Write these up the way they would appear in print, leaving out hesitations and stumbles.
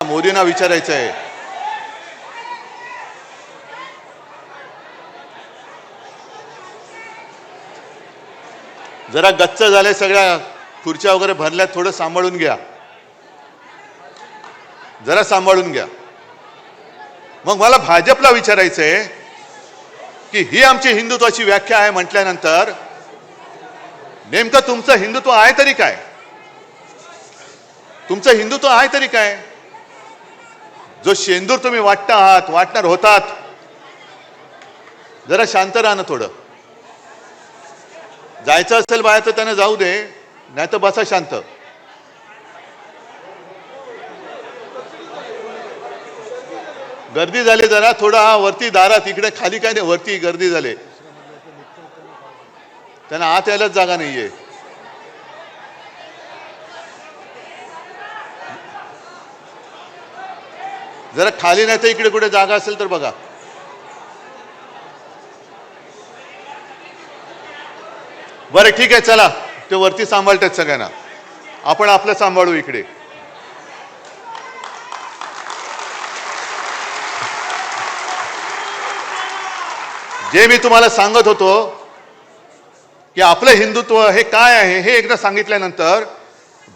मोदींना विचारायचं आहे, जरा गच्च झाले, सगळ्या खुर्च्या वगैरे भरल्यात, थोडं सांभाळून घ्या, जरा सांभाळून घ्या. मग मला भाजपला विचारायचं आहे की ही आमची हिंदुत्वाची व्याख्या आहे म्हटल्यानंतर नेमकं तुमचं हिंदुत्व आहे तरी काय? तुमचं हिंदुत्व आहे तरी काय? जो शेंदूर तुम्ही वाटता आहात, वाटणार होतात, जरा शांत राहा ना थोडं. जायचं असेल बाहेर तर त्यांना जाऊ दे, नाही तर बसा शांत. गर्दी झाली, जरा थोडा वरती दारात, इकडे खाली काय नाही, वरती गर्दी झाली, त्यांना आत यायलाच जागा नाहीये. जरा खाली नाही तर इकडे कुठे जागा असेल तर बघा. बरं ठीक आहे, चला, ते वरती सांभाळतात सगळ्यांना, आपण आपलं सांभाळू इकडे. जे मी तुम्हाला सांगत होतो की आपलं हिंदुत्व हे काय आहे हे एकदा सांगितल्यानंतर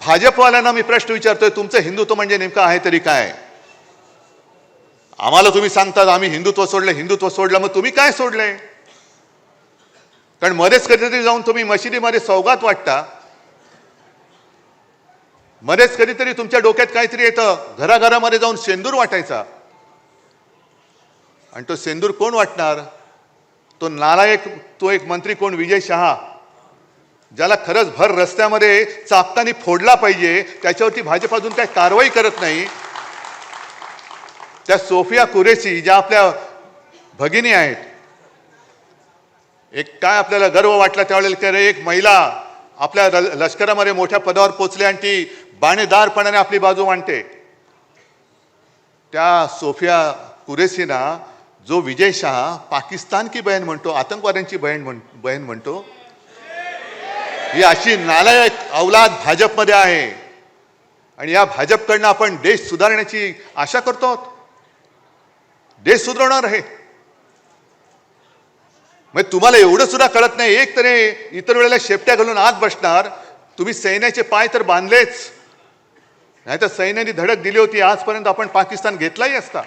भाजपवाल्यांना मी प्रश्न विचारतोय, तुमचं हिंदुत्व म्हणजे नेमकं आहे तरी काय? आम्हाला तुम्ही सांगतात आम्ही हिंदुत्व सोडलं, हिंदुत्व सोडलं, मग तुम्ही काय सोडलंय? कारण मध्येच कधीतरी जाऊन तुम्ही मशिदीमध्ये सौगात वाटता, मध्येच कधीतरी तुमच्या डोक्यात काहीतरी येतं, घराघरामध्ये जाऊन शेंदूर वाटायचा. आणि तो शेंदूर कोण वाटणार? तो नालायक, तो एक मंत्री कोण, विजय शहा, ज्याला खरंच भर रस्त्यामध्ये चापकानी फोडला पाहिजे, त्याच्यावरती भाजप अजून काही कारवाई करत नाही. त्या सोफिया कुरेशी ज्या आपल्या भगिनी आहेत, एक काय आपल्याला गर्व वाटला त्यावेळेला की एक महिला आपल्या लष्करामध्ये मोठ्या पदावर पोचली आणि ती बाणेदारपणाने आपली बाजू मांडते. त्या सोफिया कुरेशीना जो विजय शहा पाकिस्तान की बहन म्हणतो, आतंकवाद्यांची बहन म्हणतो, ही अशी नालायक औलाद भाजपमध्ये आहे. आणि या भाजपकडनं आपण देश सुधारण्याची आशा करतो, देश सुधारणार आहे. मग तुम्हाला एवढं सुद्धा कळत नाही, एक तरी इतर वेळेला शेपट्या घालून आत बसणार. तुम्ही सैन्याचे पाय तर बांधलेच, नाही तर सैन्याने धडक दिली होती, आजपर्यंत आपण पाकिस्तान घेतलाही असता.